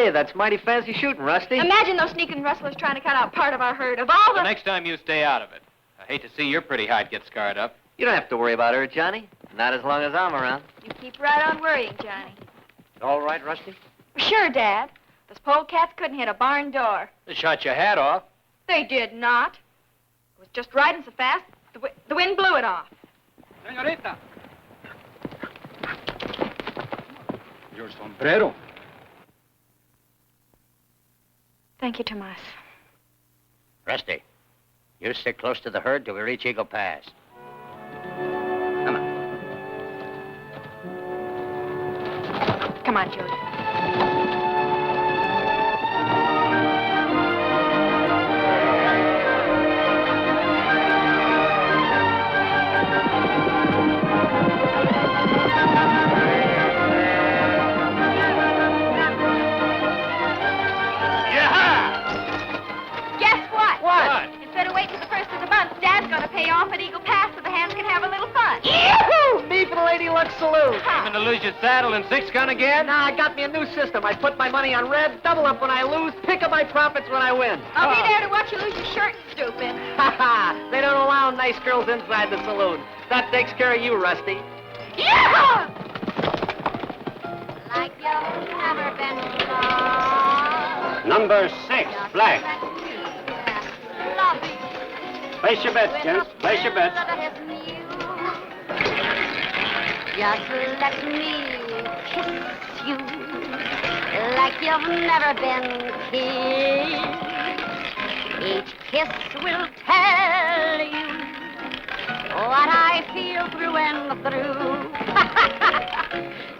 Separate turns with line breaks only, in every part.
Hey, that's mighty fancy shooting, Rusty.
Imagine those sneaking rustlers trying to cut out part of our herd. Of all
The next time you stay out of it. I hate to see your pretty hide get scarred up.
You don't have to worry about her, Johnny. Not as long as I'm around.
You keep right on worrying, Johnny.
All right, Rusty?
Sure, Dad. Those polecats couldn't hit a barn door.
They shot your hat off.
They did not. It was just riding so fast, the wind blew it off.
Señorita. Your sombrero.
Thank you, Tomas.
Rusty, you stick close to the herd till we reach Eagle Pass. Come on.
Come on, Judy. Pay off at Eagle Pass so the hands can have a little fun.
Yee-hoo! Me for the Lady Luck salute.
Aiming to lose your saddle and six gun again?
Nah, I got me a new system. I put my money on red, double up when I lose, pick up my profits when I win.
I'll be there to watch you lose your shirt, stupid.
Ha ha! They don't allow nice girls inside the saloon. That takes care of you, Rusty.
Yeah!
Like you've never been lost.
Number 6, black.
Place your bets, gents. Place your bets.
Just let me kiss you like you've never been kissed. Each kiss will tell you what I feel through and through.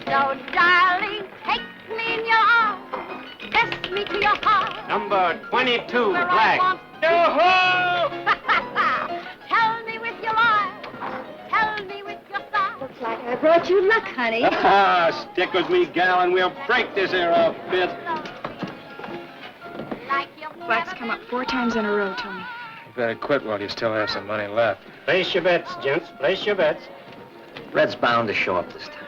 So, darling, take me in your arms, kiss me to your heart.
Number 22,
Where
black.
I want
Yo-ho!
Tell me with your eyes, tell me with your sighs.
Looks like I brought you luck, honey.
Ah, stick with me, gal, and we'll break this air off bit.
Like you've
Black's
never
come up 4 times in a row, Tony.
You better quit while you still have some money left.
Place your bets, gents. Place your bets.
Red's bound to show up this time.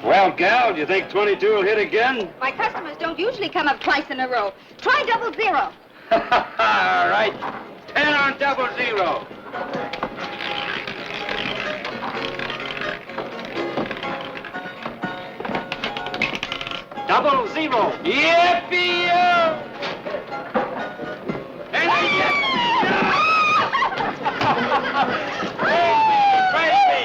Well, gal, do you think 22 will hit again?
My customers don't usually come up twice in a row. Try 00.
All right. 10 on 00. Double 0. Yippee-yo! And praise me!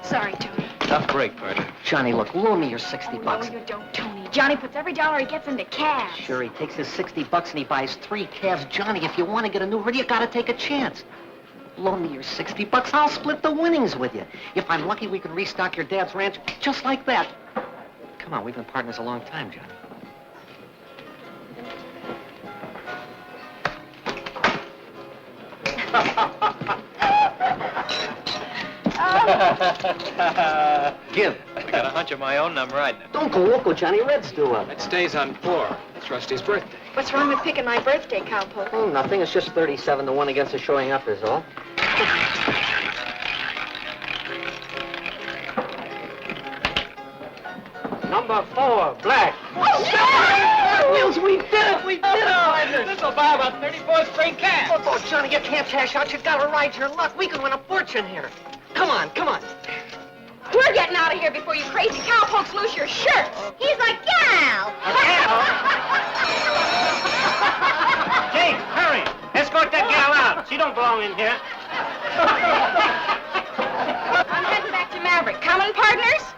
Sorry, Tony.
Tough break, partner.
Johnny, look, loan me your 60 bucks.
No, you don't, Tony. Johnny puts every dollar he gets into cash.
Sure, he takes his 60 bucks and he buys 3 calves. Johnny, if you want to get a new herd, you gotta take a chance. Loan me your 60 bucks, I'll split the winnings with you. If I'm lucky, we can restock your dad's ranch just like that. Come on, we've been partners a long time, Johnny. Give.
I got a hunch of my own I'm riding it.
Don't go loco, Johnny. Red's due up.
It stays on 4. It's Rusty's birthday.
What's wrong with picking my birthday, cowpoke?
Oh, nothing. It's just 37-1 against the showing up is all.
Number 4, black.
Wheels, we did it! We did it!
This'll buy about 34 straight calves.
Oh, Johnny, you can't cash out. You gotta ride your luck. We can win a fortune here. Come on, come on.
We're getting out of here before you crazy cowpokes lose your shirts.
He's like, gal.
Jake, hurry. Escort that gal out. She don't belong in here.
I'm heading back to Maverick. Coming, partners?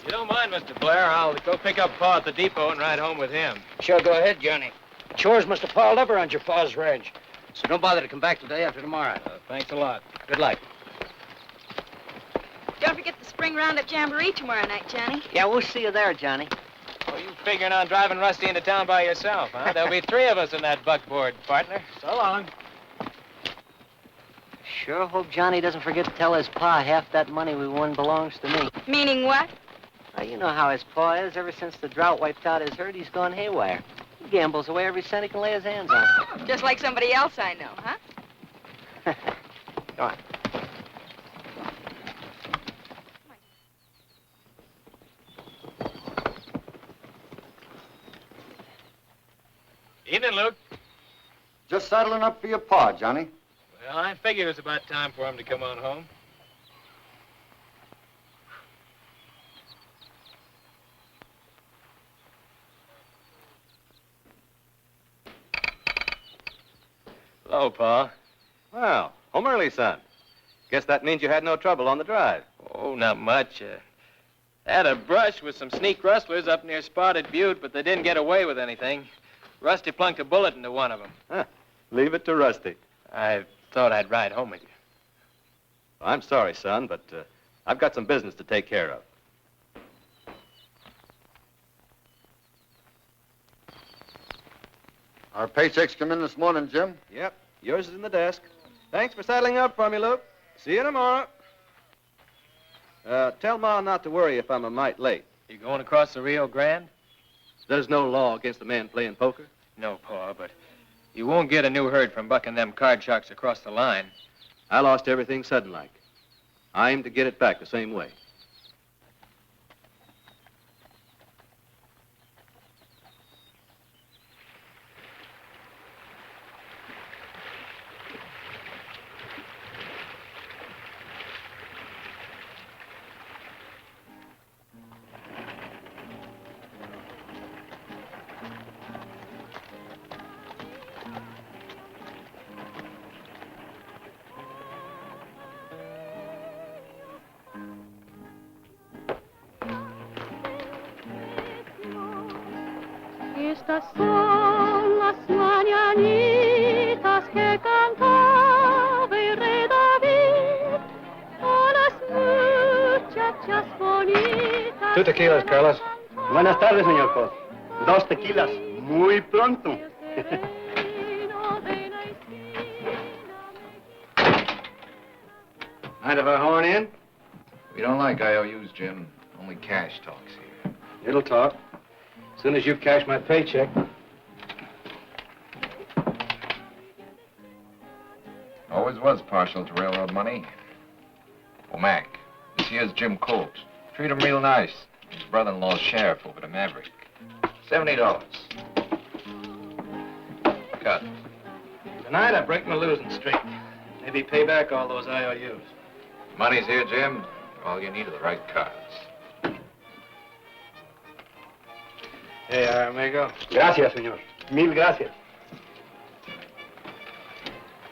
You don't mind, Mr. Blair, I'll go pick up Pa at the depot and ride home with him.
Sure, go ahead, Johnny. Chores must have piled up around your pa's ranch. So don't bother to come back till day after tomorrow.
Thanks a lot.
Good luck.
Don't forget the spring roundup jamboree tomorrow night, Johnny.
Yeah, we'll see you there, Johnny.
Oh, you figuring on driving Rusty into town by yourself, huh? There'll be 3 of us in that buckboard, partner. So long.
Sure hope Johnny doesn't forget to tell his pa half that money we won belongs to me.
Meaning what?
You know how his paw is. Ever since the drought wiped out his herd, he's gone haywire. He gambles away every cent he can lay his hands on.
Just like somebody else I know, huh?
Go on.
Evening, Luke.
Just saddling up for your pa, Johnny.
Well, I figured it was about time for him to come on home.
Hello, Pa. Well, home early, son. Guess that means you had no trouble on the drive.
Oh, not much. Had a brush with some sneak rustlers up near Spotted Butte, but they didn't get away with anything. Rusty plunked a bullet into one of them.
Huh. Leave it to Rusty.
I thought I'd ride home with you.
I'm sorry, son, but I've got some business to take care of.
Our paychecks come in this morning, Jim.
Yep, yours is in the desk. Thanks for saddling up for me, Luke. See you tomorrow. Tell Ma not to worry if I'm a mite late.
You going across the Rio Grande?
There's no law against a man playing poker.
No, Pa, but you won't get a new herd from bucking them card sharks across the line.
I lost everything sudden-like. I aim to get it back the same way.
Estas son las mañanitas que cantaba el rey David a las muchachas bonitas.
2 tequilas, Carlos. Buenas tardes, señor Colt. 2 tequilas. Muy pronto.
Mind if I horn in?
We don't like IOUs, Jim. Only cash talks here.
It'll talk. As soon as you cash my paycheck.
Always was partial to railroad money. Oh, Mac, this here's Jim Colt. Treat him real nice. His brother-in-law's sheriff over to Maverick. $70. Cut.
Tonight I break my losing streak. Maybe pay back all those IOUs.
Money's here, Jim. All you need are the right cards.
Hey, amigo.
Gracias, señor. Mil gracias.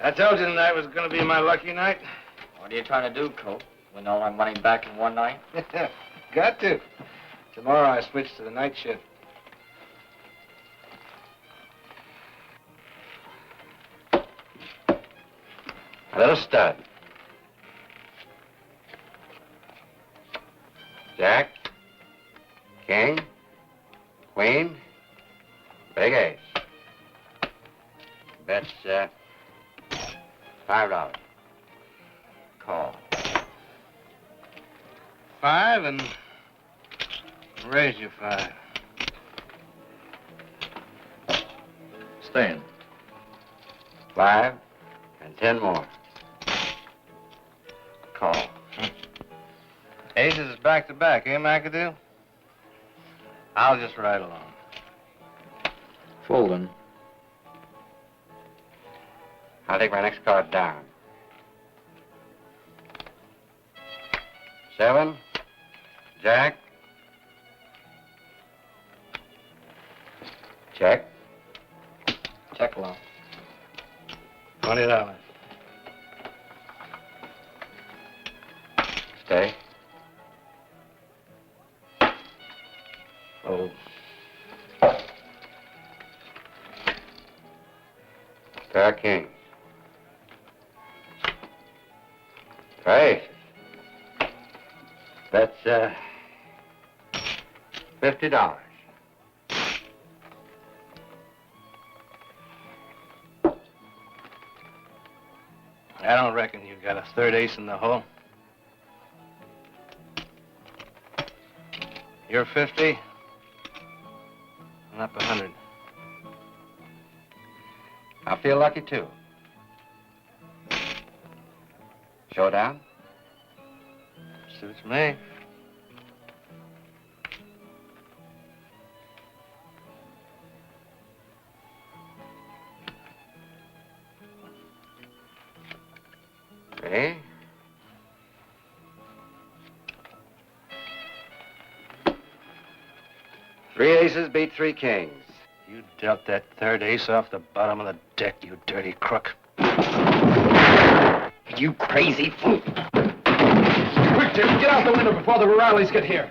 I told you tonight was going to be my lucky night.
What are you trying to do, Colt? Win all our money back in one night?
Got to. Tomorrow I switch to the night shift. Let us start. Jack, King, Queen, Big Ace.
That's, $5. Call.
5 and raise you 5.
Staying.
5 and 10 more. Call.
Aces is back to back, eh, McAdoo? I'll just ride along.
Folding.
I'll take my next card down. 7, Jack. Check.
Check along. $20.
Stay.
Fold.
Pair of kings. Right. That's, $50.
I don't reckon you got a third ace in the hole. You're 50. I'm up 100. I feel lucky, too. Showdown? Suits me. Ready? Three aces beat three kings.
You dealt that third ace off the bottom of the deck, you dirty crook.
You crazy fool.
Quick, Jim, get out the window before the rurales get here.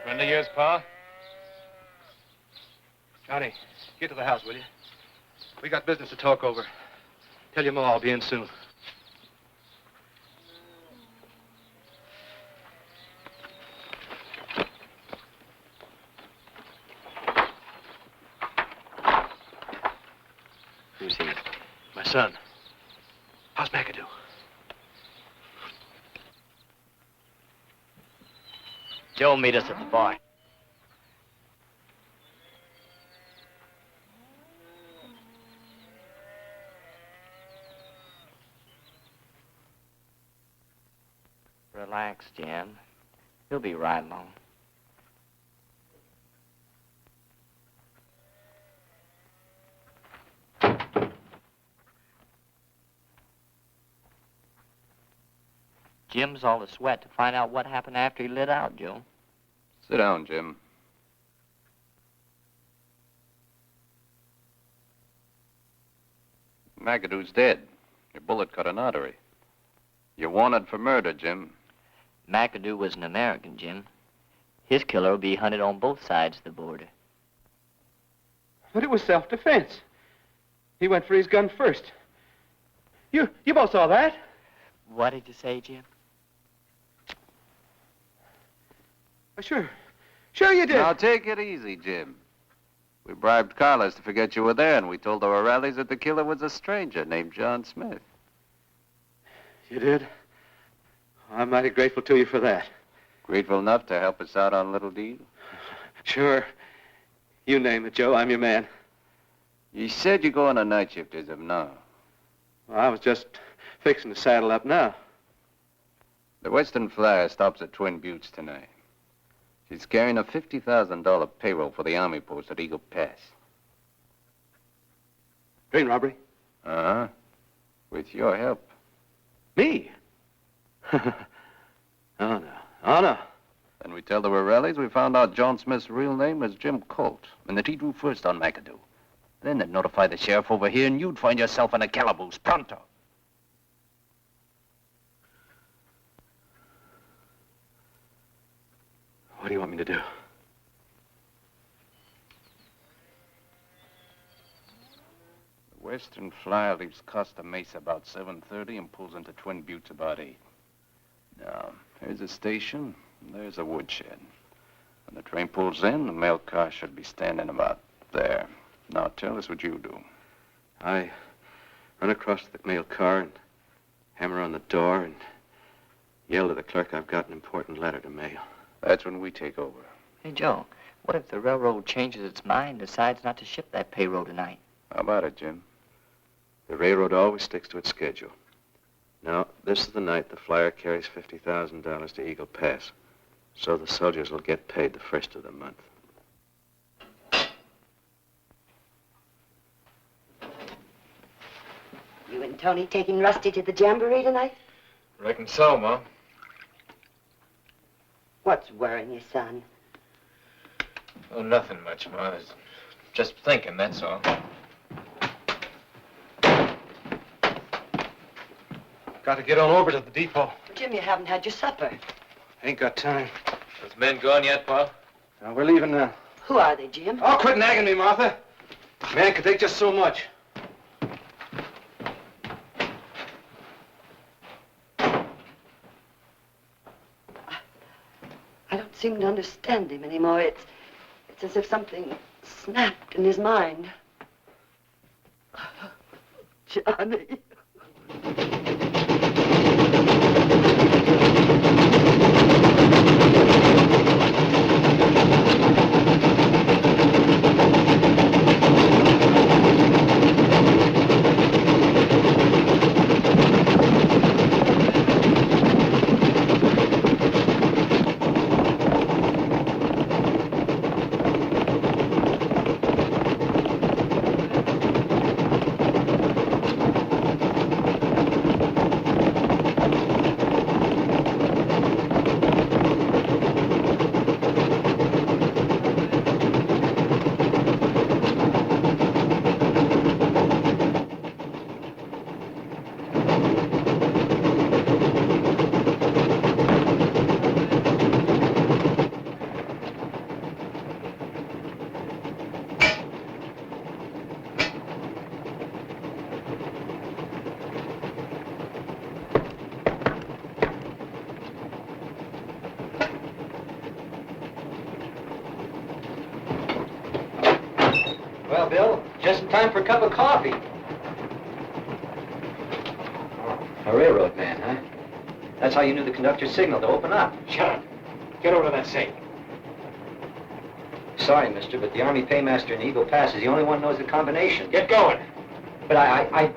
Friend of yours, Pa?
Johnny, get to the house, will you? We got business to talk over. Tell your ma I'll be in soon.
Who's he?
My son. How's McAdoo?
Joe, meet us at the bar. Relax, Jim. He'll be right along. Jim's all a sweat to find out what happened after he lit out, Joe.
Sit down, Jim. McAdoo's dead. Your bullet cut an artery. You're wanted for murder, Jim.
McAdoo was an American, Jim. His killer will be hunted on both sides of the border.
But it was self-defense. He went for his gun first. You both saw that?
What did you say, Jim?
Sure. Sure you did.
Now, take it easy, Jim. We bribed Carlos to forget you were there, and we told the rallies that the killer was a stranger named John Smith.
You did? I'm mighty grateful to you for that.
Grateful enough to help us out on a little deal?
Sure. You name it, Joe. I'm your man.
You said you go on a night shift as of now.
Well, I was just fixing to saddle up now.
The Western Flyer stops at Twin Buttes tonight. She's carrying a $50,000 payroll for the Army post at Eagle Pass.
Train robbery?
Uh-huh. With your help.
Me? Oh, no. Oh, no.
Then we tell the rallies we found out John Smith's real name was Jim Colt, and that he drew first on McAdoo. Then they'd notify the sheriff over here, and you'd find yourself in a calaboose, pronto.
What do you want me to do?
The Western Flyer leaves Costa Mesa about 7:30 and pulls into Twin Buttes about 8. Now, here's a station, and there's a woodshed. When the train pulls in, the mail car should be standing about there. Now, tell us what you do.
I run across to the mail car and hammer on the door and yell to the clerk I've got an important letter to mail.
That's when we take over.
Hey, Joe, what if the railroad changes its mind and decides not to ship that payroll tonight?
How about it, Jim?
The railroad always sticks to its schedule. Now, this is the night the flyer carries $50,000 to Eagle Pass. So the soldiers will get paid the first of the month.
You and Tony taking Rusty to the jamboree tonight?
Reckon so, Ma.
What's worrying you, son?
Oh, nothing much, Ma. Just thinking, that's all.
Got to get on over to the depot.
Jim, you haven't had your supper.
Ain't got time.
Those men gone yet, Pa?
Now, we're leaving now.
Who are they, Jim?
Oh, quit nagging me, Martha. Man can take just so much.
I don't seem to understand him anymore. It's as if something snapped in his mind. Johnny.
Well, Bill, just in time for a cup of coffee. A railroad man, huh? That's how you knew the conductor's signal to open up.
Shut up. Get over to that safe.
Sorry, mister, but the Army paymaster in Eagle Pass is the only one who knows the combination.
Get going.
But I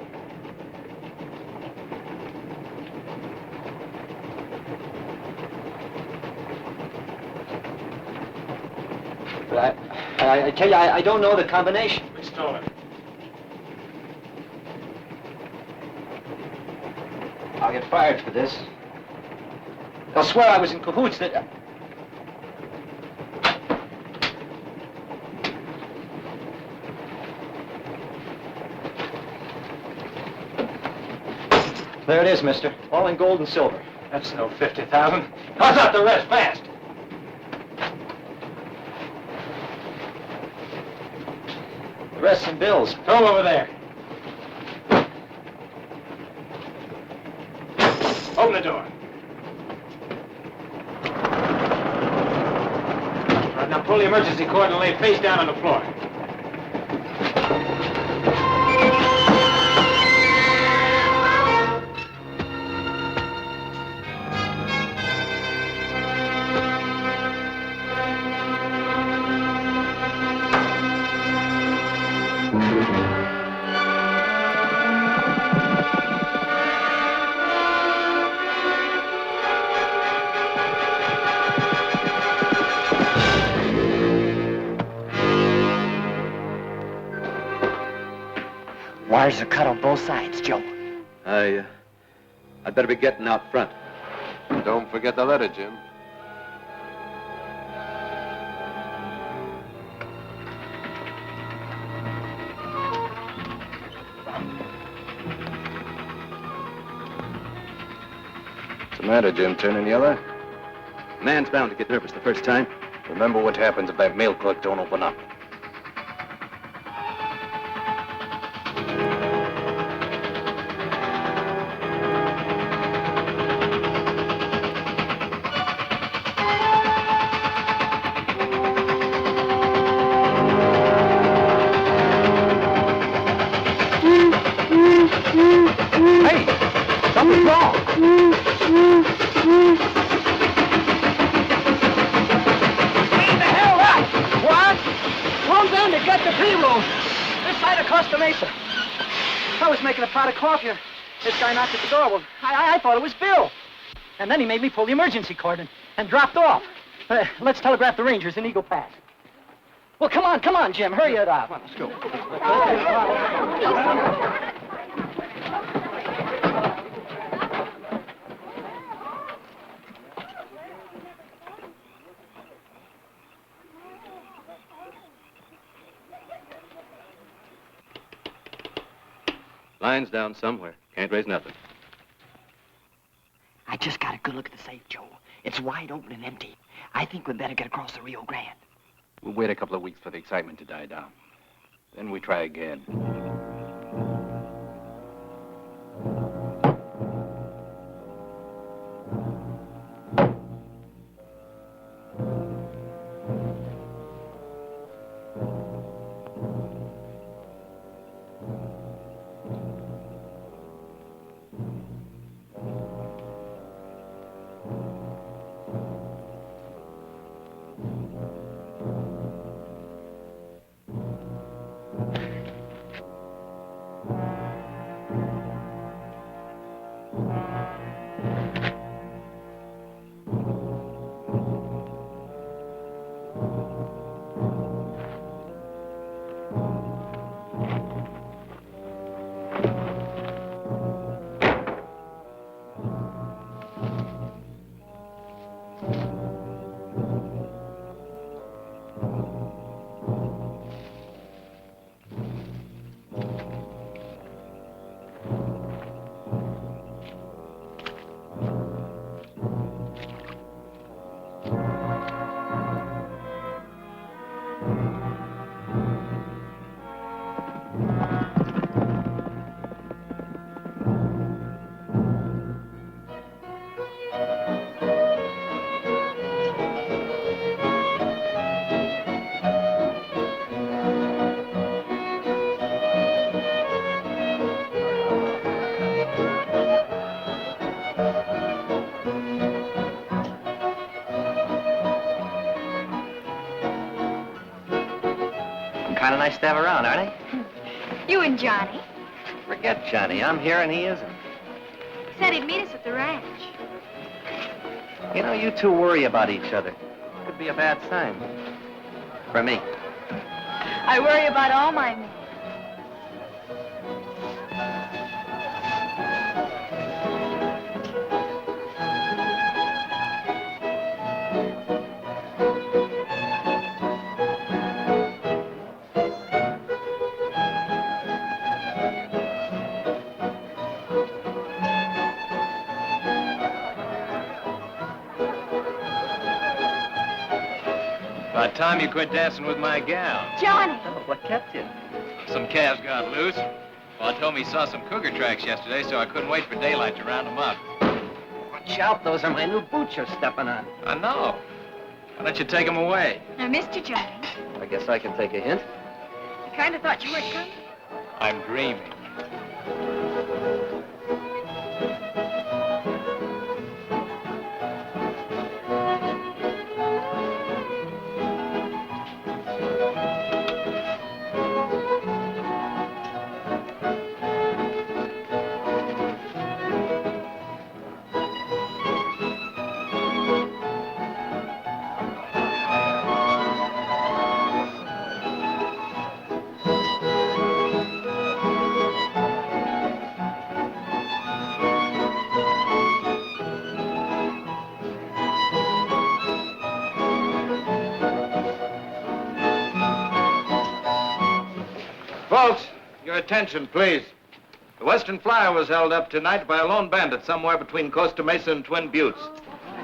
tell you, I don't know the combination.
We stole it.
I'll get fired for this. They'll swear I was in cahoots that... There it is, mister. All in gold and silver.
That's no 50,000. Toss out the rest, fast.
The rest in bills.
Throw 'em over there. Open the door. Right, now pull the emergency cord and lay face down on the floor.
Wires are cut on both sides, Joe.
I'd better be getting out front.
Don't forget the letter, Jim. What's the matter, Jim? Turning yellow?
Man's bound to get nervous the first time.
Remember what happens if that mail clerk don't open up.
Something's wrong. Clean the hell up! What? Calm down to get the P-room. This side of Costa Mesa. I was making a pot of coffee. This guy knocked at the door. Well, I thought it was Bill. And then he made me pull the emergency cord and dropped off. Let's telegraph the Rangers in Eagle Pass. Well, come on, Jim. Hurry it up. Let's go.
Line's down somewhere. Can't raise nothing.
I just got a good look at the safe, Joe. It's wide open and empty. I think we'd better get across the Rio Grande.
We'll wait a couple of weeks for the excitement to die down. Then we try again.
Kind of nice to have around, aren't they?
You and Johnny.
Forget Johnny. I'm here and he isn't.
He said he'd meet us at the ranch.
You know, you two worry about each other. Could be a bad sign. For me.
I worry about all my men.
About time you quit dancing with my gal.
Johnny!
Oh, what kept you?
Some calves got loose. Well, told me he saw some cougar tracks yesterday, so I couldn't wait for daylight to round them up.
Watch out, those are my new boots you're stepping on.
I know. Why don't you take them away?
I missed you, Johnny.
I guess I can take a hint.
I kind of thought you weren't coming.
I'm dreaming.
Folks, your attention, please. The Western Flyer was held up tonight by a lone bandit somewhere between Costa Mesa and Twin Buttes.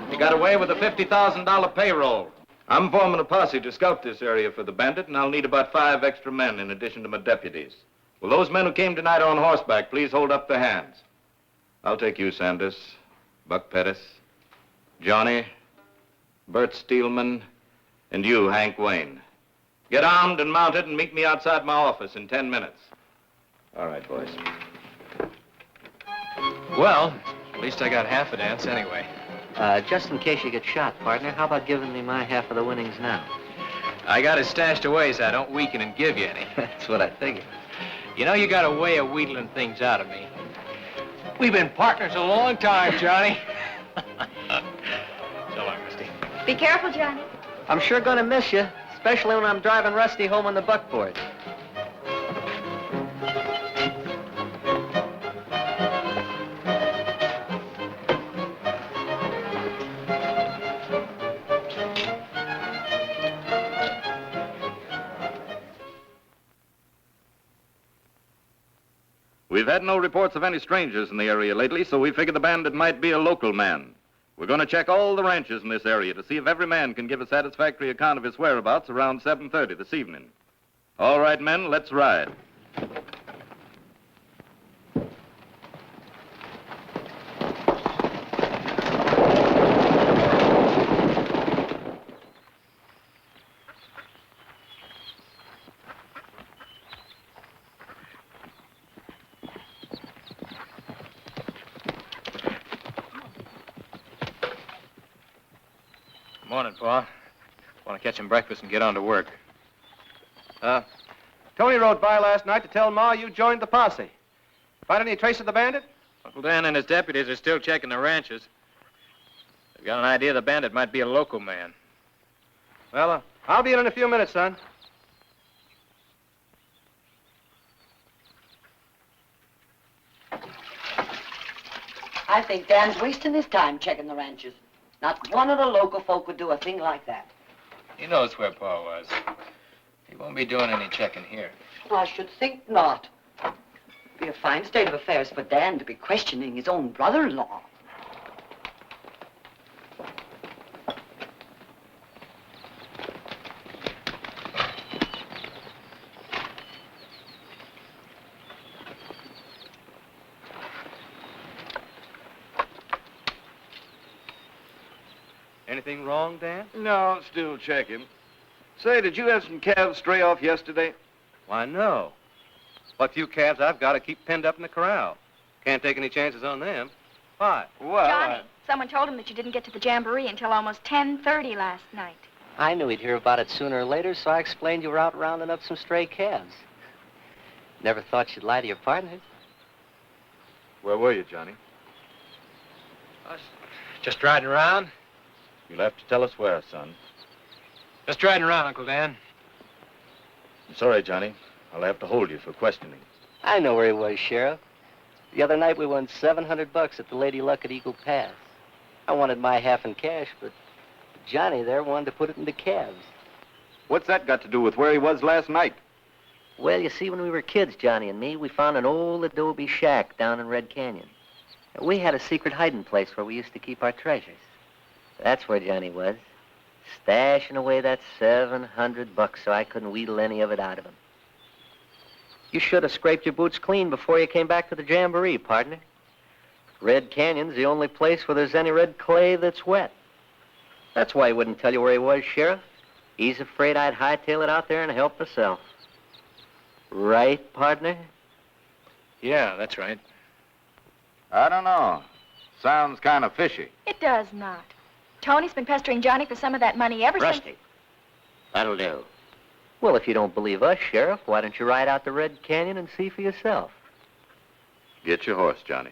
He got away with a $50,000 payroll. I'm forming a posse to scout this area for the bandit, and I'll need about 5 extra men in addition to my deputies. Will those men who came tonight on horseback please hold up their hands? I'll take you, Sanders, Buck Pettis, Johnny, Bert Steelman, and you, Hank Wayne. Get armed and mounted and meet me outside my office in 10 minutes. All right, boys.
Well, at least I got half a dance anyway.
Just in case you get shot, partner, how about giving me my half of the winnings now?
I got it stashed away so I don't weaken and give you any.
That's what I figured.
You know, you got a way of wheedling things out of me. We've been partners a long time, Johnny. So long, Rusty.
Be careful, Johnny.
I'm sure gonna miss you, especially when I'm driving Rusty home on the buckboard.
We've had no reports of any strangers in the area lately, so we figured the bandit might be a local man. We're going to check all the ranches in this area to see if every man can give a satisfactory account of his whereabouts around 7:30 this evening. All right, men, let's ride.
Morning, Pa. Want to catch him breakfast and get on to work.
Tony rode by last night to tell Ma you joined the posse. Find any trace of the bandit?
Uncle Dan and his deputies are still checking the ranches. They've got an idea the bandit might be a local man.
Well, I'll be in a few minutes, son.
I think Dan's wasting his time checking the ranches. Not one of the local folk would do a thing like that.
He knows where Pa was. He won't be doing any checking here.
I should think not. It'd be a fine state of affairs for Dan to be questioning his own brother-in-law.
Anything wrong, Dan?
No, still checking. Say, did you have some calves stray off yesterday?
Why, no. What few calves I've got to keep penned up in the corral. Can't take any chances on them. Why?
Well,
Johnny, someone told him that you didn't get to the jamboree until almost 10:30 last night.
I knew he'd hear about it sooner or later, so I explained you were out rounding up some stray calves. Never thought you'd lie to your partner.
Where were you, Johnny?
Just riding around?
You'll have to tell us where, son.
Just riding around, Uncle Dan.
I'm sorry, Johnny. I'll have to hold you for questioning.
I know where he was, Sheriff. The other night we won $700 at the Lady Luck at Eagle Pass. I wanted my half in cash, but Johnny there wanted to put it into calves.
What's that got to do with where he was last night?
Well, you see, when we were kids, Johnny and me, we found an old adobe shack down in Red Canyon. We had a secret hiding place where we used to keep our treasures. That's where Johnny was, stashing away that $700 so I couldn't wheedle any of it out of him. You should have scraped your boots clean before you came back to the jamboree, partner. Red Canyon's the only place where there's any red clay that's wet. That's why he wouldn't tell you where he was, Sheriff. He's afraid I'd hightail it out there and help myself. Right, partner?
Yeah, that's right.
I don't know. Sounds kind of fishy.
It does not. Tony's been pestering Johnny for some of that money ever since...
Rusty, that'll do.
Well, if you don't believe us, Sheriff, why don't you ride out the Red Canyon and see for yourself?
Get your horse, Johnny.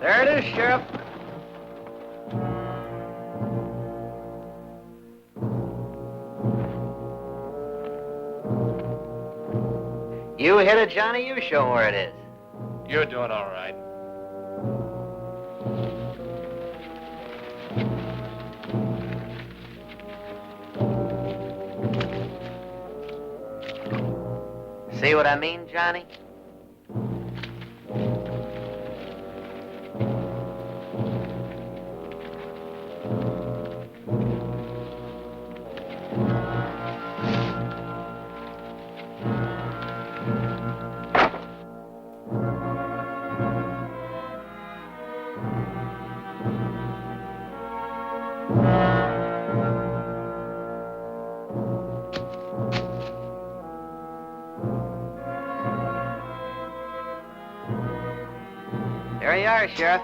There it is, Sheriff. You hit it, Johnny. You show 'em where it is.
You're doing all right.
See what I mean, Johnny? There you are, Sheriff.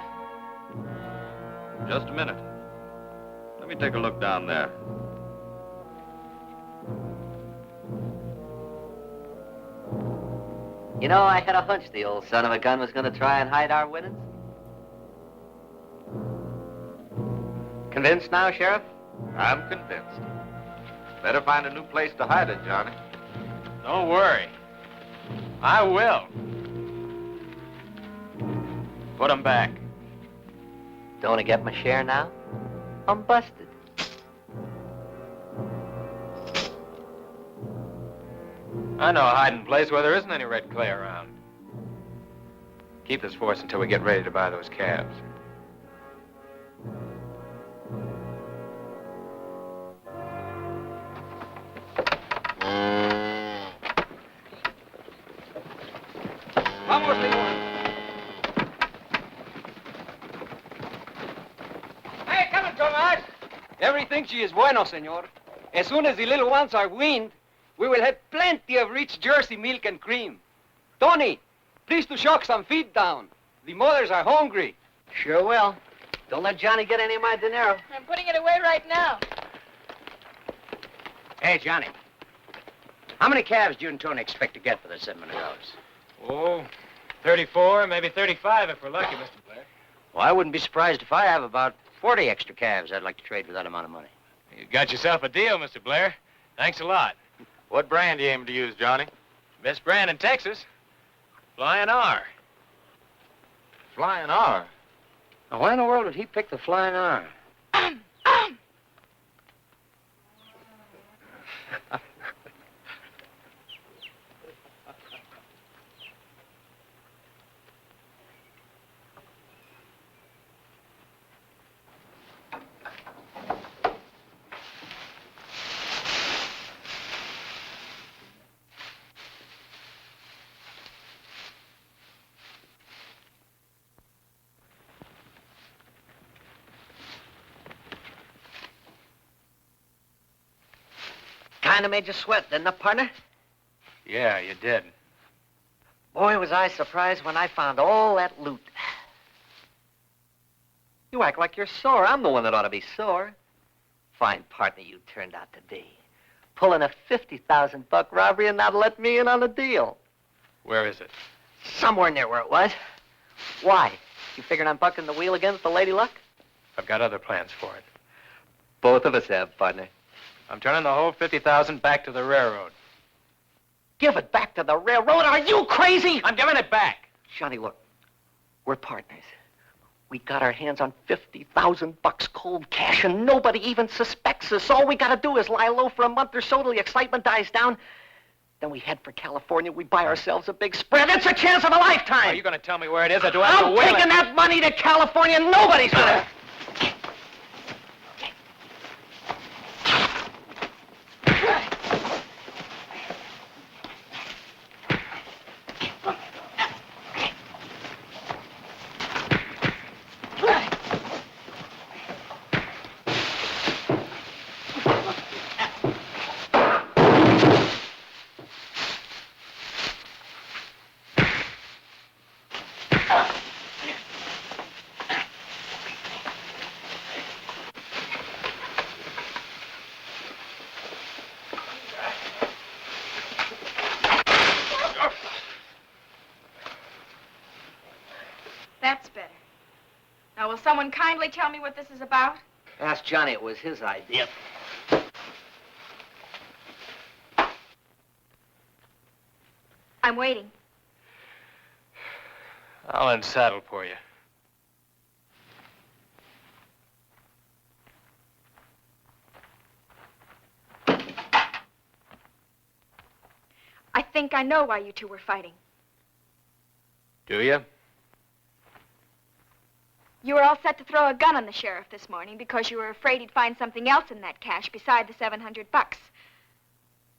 Just a minute. Let me take a look down there.
You know, I had a hunch the old son of a gun was going to try and hide our winnings. Convinced now, Sheriff?
I'm convinced. Better find a new place to hide it, Johnny.
Don't worry. I will. Put 'em back.
Don't want to get my share now? I'm busted.
I know a hiding place where there isn't any red clay around. Keep this for us until we get ready to buy those calves.
Vamos, señor. Hey, come on, Tomas. Everything she is bueno, senor. As soon as the little ones are weaned, we will have plenty of rich Jersey milk and cream. Tony, please to shock some feed down. The mothers are hungry.
Sure will. Don't let Johnny get any of my dinero.
I'm putting it away right now.
Hey, Johnny. How many calves do you and Tony expect to get for the 7 hours?
Oh, 34, maybe 35 if we're lucky, Mr. Blair.
Well, I wouldn't be surprised if I have about 40 extra calves I'd like to trade for that amount of money.
You got yourself a deal, Mr. Blair. Thanks a lot.
What brand do you aim to use, Johnny?
Best brand in Texas. Flying R.
Flying R.
Now, why in the world would he pick the Flying R?
Kind of made you sweat, didn't it, partner?
Yeah, you did.
Boy, was I surprised when I found all that loot. You act like you're sore. I'm the one that ought to be sore. Fine partner you turned out to be. Pulling a 50,000 buck robbery and not let me in on the deal.
Where is it?
Somewhere near where it was. Why? You figuring I'm bucking the wheel again with the Lady Luck?
I've got other plans for it.
Both of us have, partner.
I'm turning the whole 50,000 back to the railroad.
Give it back to the railroad? Are you crazy?
I'm giving it back.
Johnny, look. We're partners. We got our hands on 50,000 bucks cold cash, and nobody even suspects us. All we gotta do is lie low for a month or so till the excitement dies down. Then we head for California. We buy ourselves a big spread. It's a chance of a lifetime.
Are you going to tell me where it is, or do I have to
I'm
wheel
taking
it?
that money to California. Nobody's gonna...
That's better. Now, will someone kindly tell me what this is about?
Ask Johnny. It was his idea.
I'm waiting.
I'll unsaddle for you.
I think I know why you two were fighting.
Do you?
You were all set to throw a gun on the sheriff this morning because you were afraid he'd find something else in that cash beside the 700 bucks.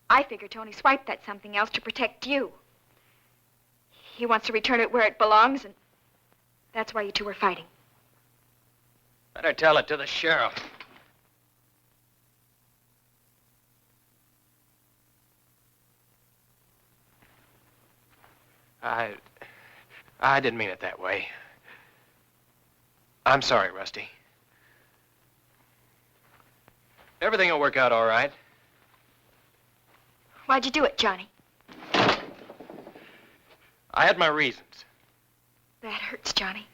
I figure Tony swiped that something else to protect you. He wants to return it where it belongs, and that's why you two were fighting.
Better tell it to the sheriff. I didn't mean it that way. I'm sorry, Rusty. Everything will work out all right.
Why'd you do it, Johnny?
I had my reasons.
That hurts, Johnny.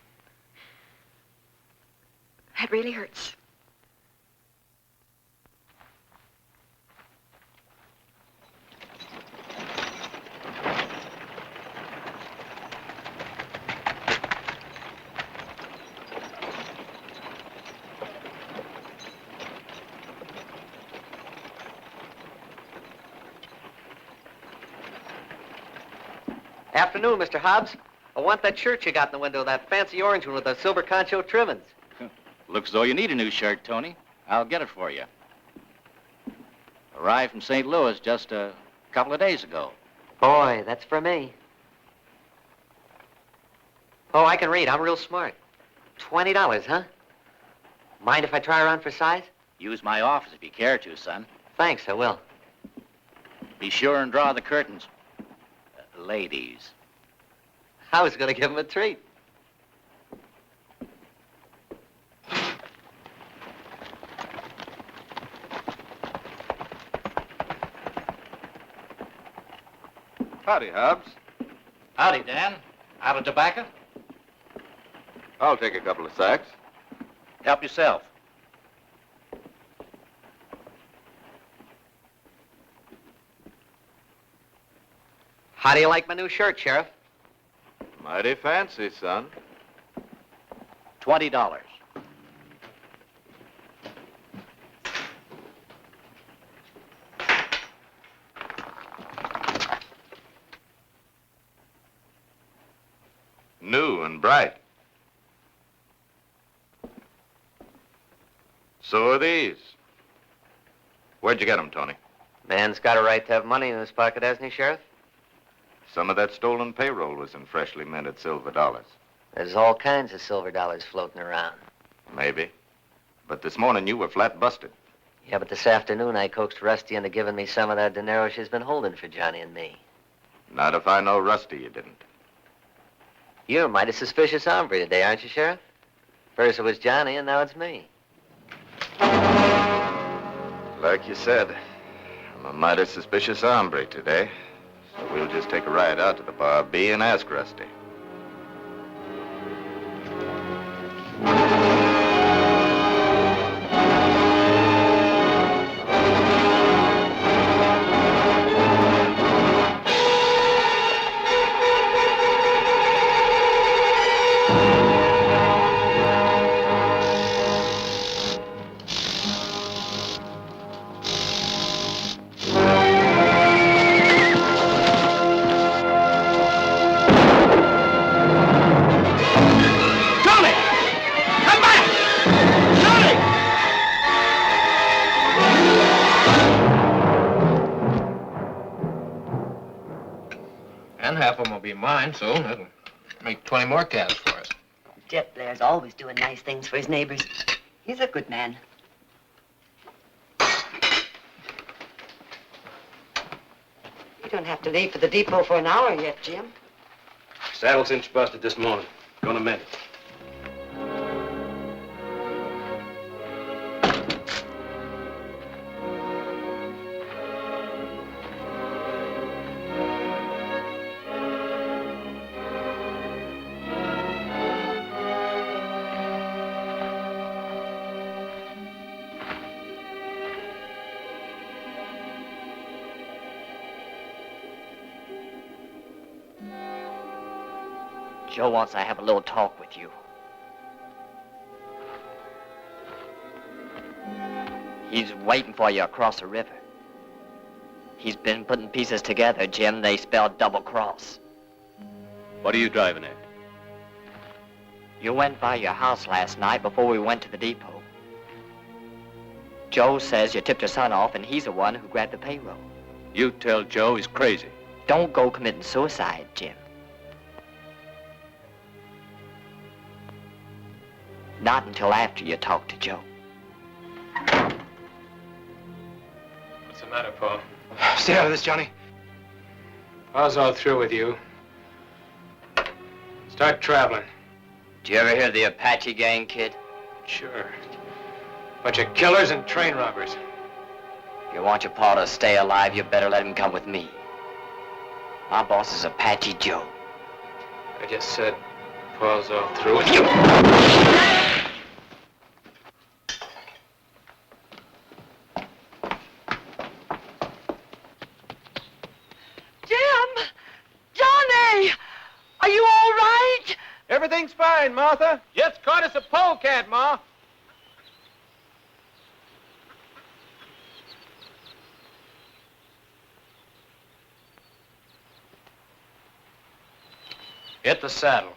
That really hurts.
Afternoon, Mr. Hobbs. I want that shirt you got in the window, that fancy orange one with the silver concho trimmings.
Looks as though you need a new shirt, Tony. I'll get it for you. Arrived from St. Louis just a couple of days ago.
Boy, that's for me. Oh, I can read. I'm real smart. $20, huh? Mind if I try around for size?
Use my office if you care to, son.
Thanks, I will.
Be sure and draw the curtains. Ladies.
I was going to give him a treat.
Howdy, Hobbs.
Howdy, Dan. Out of tobacco?
I'll take a couple of sacks.
Help yourself.
How do you like my new shirt, Sheriff?
Mighty fancy, son.
$20.
New and bright. So are these. Where'd you get them, Tony?
Man's got a right to have money in his pocket, hasn't he, Sheriff?
Some of that stolen payroll was in freshly minted silver dollars.
There's all kinds of silver dollars floating around.
Maybe. But this morning you were flat busted.
Yeah, but this afternoon I coaxed Rusty into giving me some of that dinero she's been holding for Johnny and me.
Not if I know Rusty, you didn't.
You're a mighty suspicious hombre today, aren't you, Sheriff? First it was Johnny, and now it's me.
Like you said, I'm a mighty suspicious hombre today. So we'll just take a ride out to the Bar B and ask Rusty.
And half of them will be mine, so that'll make 20 more calves for us.
Jet Blair's always doing nice things for his neighbors. He's a good man. You don't have to leave for the depot for an hour yet, Jim.
Saddle cinch busted this morning. Gonna mend it.
Joe wants to have a little talk with you. He's waiting for you across the river. He's been putting pieces together, Jim. They spell double cross.
What are you driving at?
You went by your house last night before we went to the depot. Joe says you tipped your son off, and he's the one who grabbed the payroll.
You tell Joe he's crazy.
Don't go committing suicide, Jim. Not until after you talk to Joe.
What's the matter, Paul?
Stay out of this, Johnny.
Paul's all through with you. Start traveling.
Did you ever hear of the Apache gang, kid?
Sure. Bunch of killers and train robbers.
If you want your pa to stay alive, you better let him come with me. My boss is Apache Joe.
I just said Paul's all through with you.
Jim! Johnny! Are you all right?
Everything's fine, Martha.
Just caught us a polecat, Ma. Hit the saddle.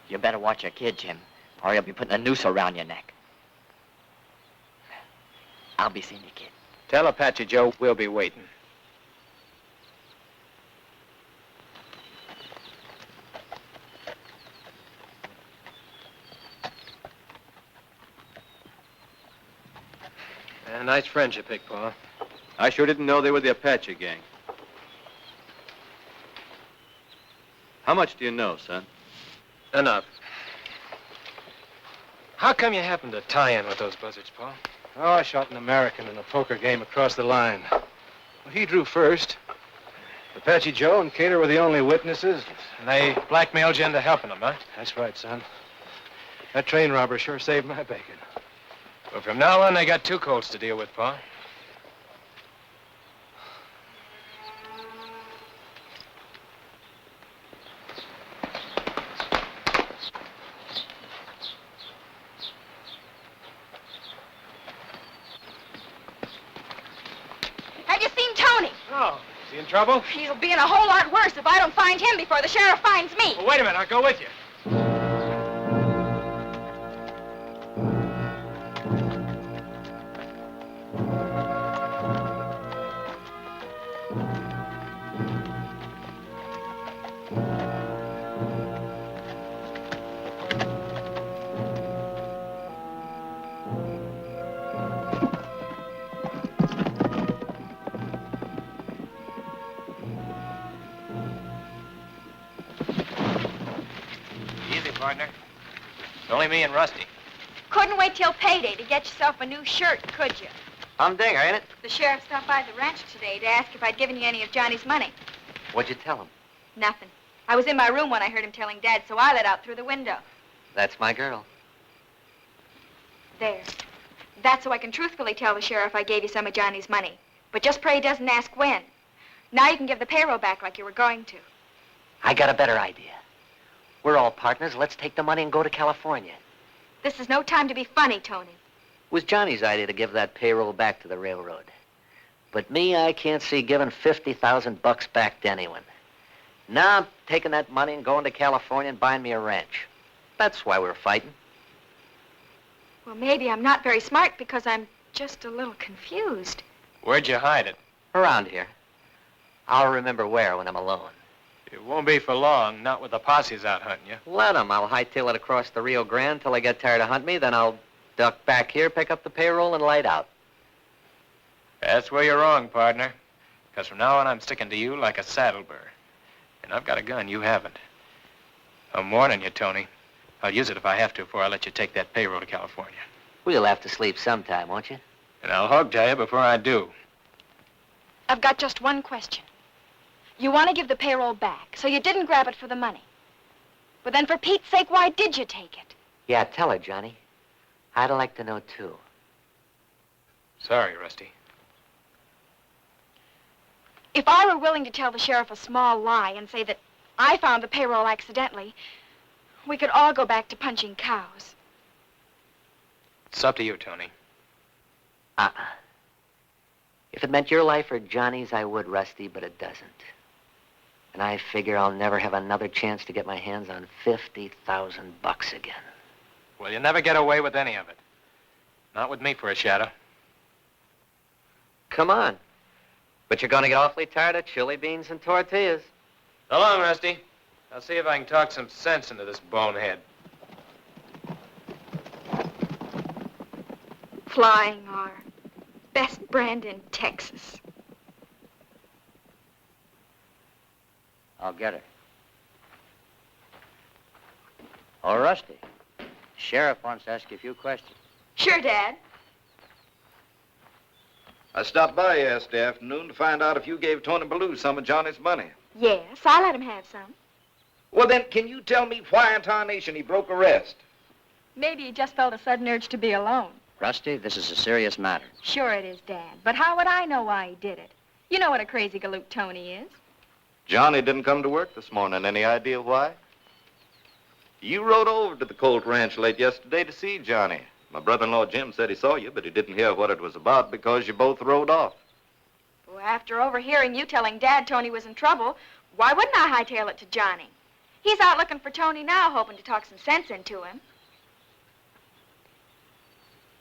You better watch your kid, Jim, or he'll be putting a noose around your neck. I'll be seeing you, kid.
Tell Apache Joe we'll be waiting. Nice friends you picked, Pa.
I sure didn't know they were the Apache gang. How much do you know, son?
Enough. How come you happened to tie in with those buzzards, Pa?
Oh, I shot an American in a poker game across the line. Well, he drew first. Apache Joe and Cater were the only witnesses.
And they blackmailed you into helping them, huh?
That's right, son. That train robber sure saved my bacon.
Well, from now on, they got two Colts to deal with, Pa.
Have you seen Tony?
Oh, is he in trouble?
He'll be in a whole lot worse if I don't find him before the sheriff finds me.
Well, wait a minute, I'll go with you. Partner. It's only me and Rusty.
Couldn't wait till payday to get yourself a new shirt, could you?
Humdinger, ain't it?
The sheriff stopped by the ranch today to ask if I'd given you any of Johnny's money.
What'd you tell him?
Nothing. I was in my room when I heard him telling Dad, so I let out through the window.
That's my girl.
There. That's so I can truthfully tell the sheriff I gave you some of Johnny's money. But just pray he doesn't ask when. Now you can give the payroll back like you were going to.
I got a better idea. We're all partners. Let's take the money and go to California.
This is no time to be funny, Tony.
It was Johnny's idea to give that payroll back to the railroad. But me, I can't see giving 50,000 bucks back to anyone. Now I'm taking that money and going to California and buying me a ranch. That's why we're fighting.
Well, maybe I'm not very smart because I'm just a little confused.
Where'd you hide it?
Around here. I'll remember where when I'm alone.
It won't be for long, not with the posses out hunting you.
Let 'em. I'll hightail it across the Rio Grande till they get tired of hunting me, then I'll duck back here, pick up the payroll, and light out.
That's where you're wrong, partner. Because from now on, I'm sticking to you like a saddle burr. And I've got a gun you haven't. I'm warning you, Tony. I'll use it if I have to before I let you take that payroll to California.
We'll have to sleep sometime, won't you?
And I'll hog tie you before I do.
I've got just one question. You want to give the payroll back, so you didn't grab it for the money. But then for Pete's sake, why did you take it?
Yeah, tell her, Johnny. I'd like to know, too.
Sorry, Rusty.
If I were willing to tell the sheriff a small lie and say that I found the payroll accidentally, we could all go back to punching cows.
It's up to you, Tony.
If it meant your life or Johnny's, I would, Rusty, but it doesn't. And I figure I'll never have another chance to get my hands on 50,000 bucks again.
Well, you'll never get away with any of it. Not with me for a shadow.
Come on. But you're gonna get awfully tired of chili beans and tortillas.
So long, Rusty. I'll see if I can talk some sense into this bonehead.
Flying R. Best brand in Texas.
I'll get her. Oh, Rusty. Sheriff wants to ask you a few questions.
Sure, Dad.
I stopped by yesterday afternoon to find out if you gave Tony Ballew some of Johnny's money.
Yes, I let him have some.
Well, then, can you tell me why in tarnation he broke arrest?
Maybe he just felt a sudden urge to be alone.
Rusty, this is a serious matter.
Sure it is, Dad. But how would I know why he did it? You know what a crazy galoot Tony is.
Johnny didn't come to work this morning. Any idea why? You rode over to the Colt Ranch late yesterday to see Johnny. My brother-in-law Jim said he saw you, but he didn't hear what it was about because you both rode off.
Well, after overhearing you telling Dad Tony was in trouble, why wouldn't I hightail it to Johnny? He's out looking for Tony now, hoping to talk some sense into him.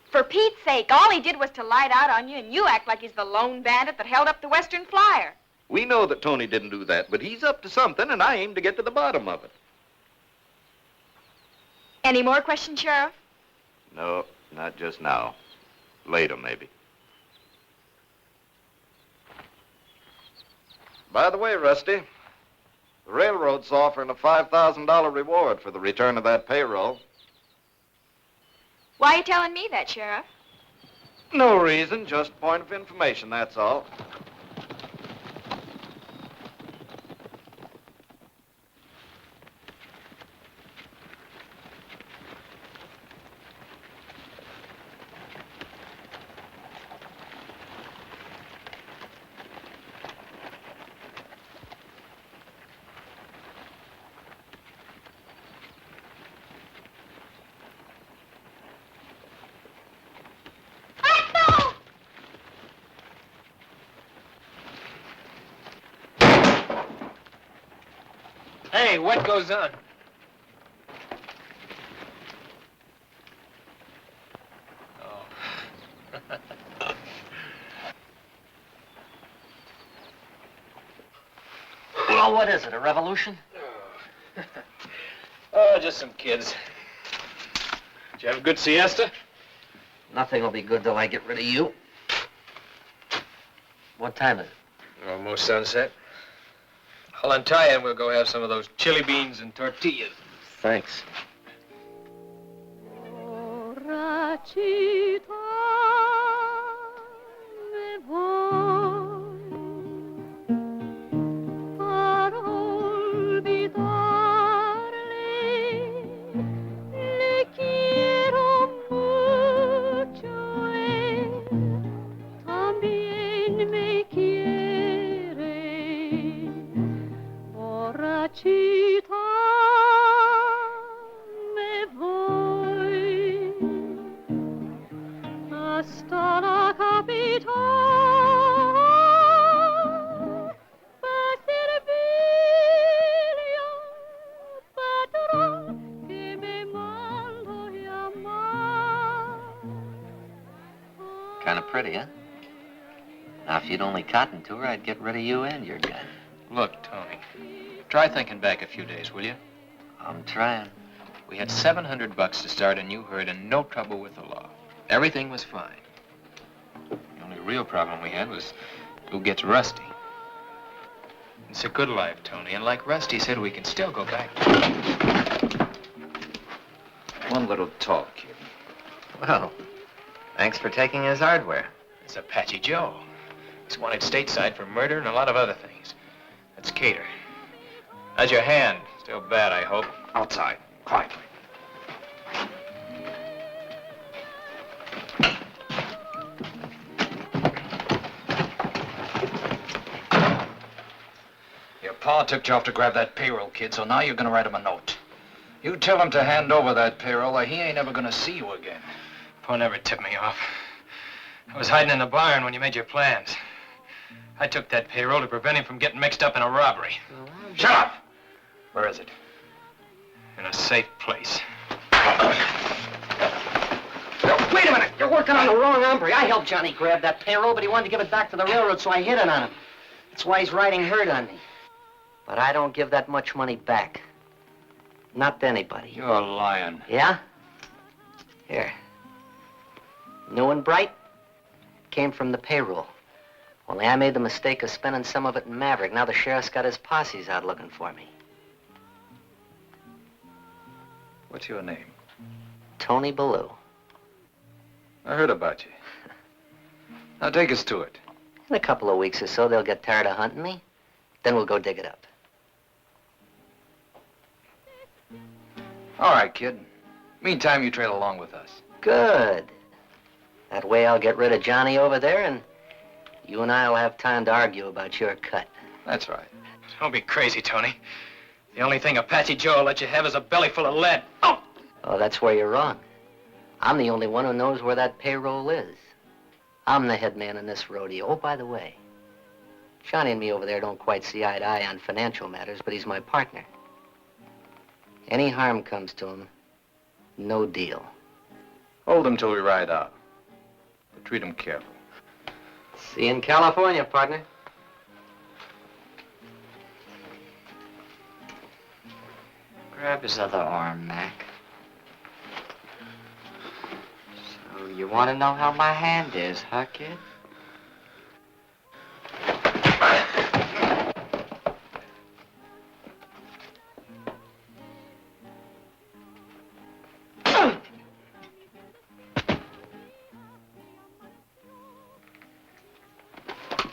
For Pete's sake, all he did was to light out on you, and you act like he's the lone bandit that held up the Western Flyer.
We know that Tony didn't do that, but he's up to something, and I aim to get to the bottom of it.
Any more questions, Sheriff?
No, not just now. Later, maybe. By the way, Rusty, the railroad's offering a $5,000 reward for the return of that payroll.
Why are you telling me that, Sheriff?
No reason, just point of information, that's all.
Hey, what goes on?
Well, what is it, a revolution?
Oh, just some kids. Did you have a good siesta?
Nothing will be good till I get rid of you. What time is it?
Almost sunset. I'll untie you and we'll go have some of those chili beans and tortillas.
Thanks. Kind of pretty, huh? Now, if you'd only cottoned to her, I'd get rid of you and your gun.
Look, Tony, try thinking back a few days, will you?
I'm trying.
We had $700 to start a new herd and no trouble with the law. Everything was fine. The only real problem we had was who gets Rusty. It's a good life, Tony, and like Rusty said, we can still go back.
One little talk, kid.
Well, thanks for taking his hardware.
It's Apache Joe. He's wanted stateside for murder and a lot of other things. That's Gaynor. How's your hand? Still bad, I hope.
Outside, quietly.
Your pa tipped you off to grab that payroll, kid, so now you're gonna write him a note. You tell him to hand over that payroll or he ain't ever gonna see you again.
Pa never tipped me off. I was hiding in the barn when you made your plans. I took that payroll to prevent him from getting mixed up in a robbery.
Shut up! Where is it?
In a safe place.
Wait a minute! You're working on the wrong hombre. I helped Johnny grab that payroll, but he wanted to give it back to the railroad, so I hid it on him. That's why he's riding herd on me. But I don't give that much money back. Not to anybody.
You're lying.
Yeah? Here. New and bright? Came from the payroll. Only I made the mistake of spending some of it in Maverick. Now the sheriff's got his posses out looking for me.
What's your name?
Tony Ballew.
I heard about you. Now take us to it.
In a couple of weeks or so, they'll get tired of hunting me. Then we'll go dig it up.
All right, kid. Meantime, you trail along with us.
Good. That way I'll get rid of Johnny over there, and you and I will have time to argue about your cut.
That's right.
Don't be crazy, Tony. The only thing Apache Joe will let you have is a belly full of lead. Oh!
Oh, that's where you're wrong. I'm the only one who knows where that payroll is. I'm the head man in this rodeo. Oh, by the way, Johnny and me over there don't quite see eye to eye on financial matters, but he's my partner. Any harm comes to him, no deal.
Hold him till we ride out. But treat him careful.
See you in California, partner.
Grab his other arm, Mac. So you want to know how my hand is, huh, kid?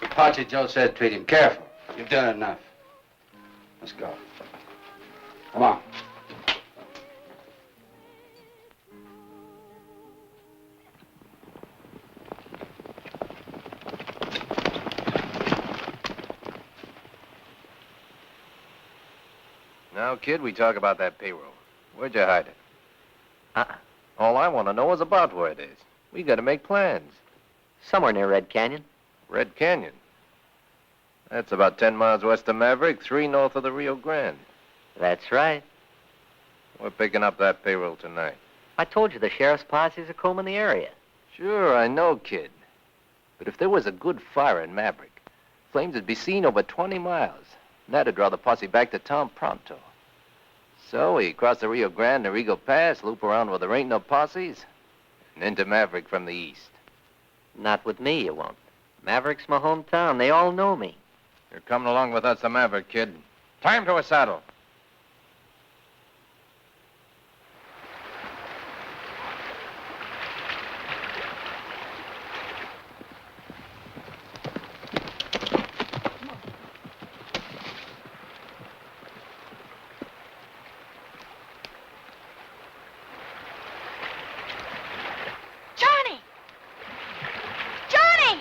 Apache Joe said treat him careful. You've done enough. Let's go. Come on.
Now, kid, we talk about that payroll. Where'd you hide it?
Uh-uh.
All I want to know is about where it is. We got to make plans.
Somewhere near Red Canyon.
Red Canyon. That's about 10 miles west of Maverick, 3 north of the Rio Grande.
That's right.
We're picking up that payroll tonight.
I told you the sheriff's posses are combing the area.
Sure, I know, kid. But if there was a good fire in Maverick, flames would be seen over 20 miles. And that'd draw the posse back to town pronto. So we cross the Rio Grande to Eagle Pass, loop around where there ain't no posses, and into Maverick from the east.
Not with me, you won't. Maverick's my hometown. They all know me.
You're coming along with us to Maverick, kid. Time to a saddle.
Johnny! Johnny!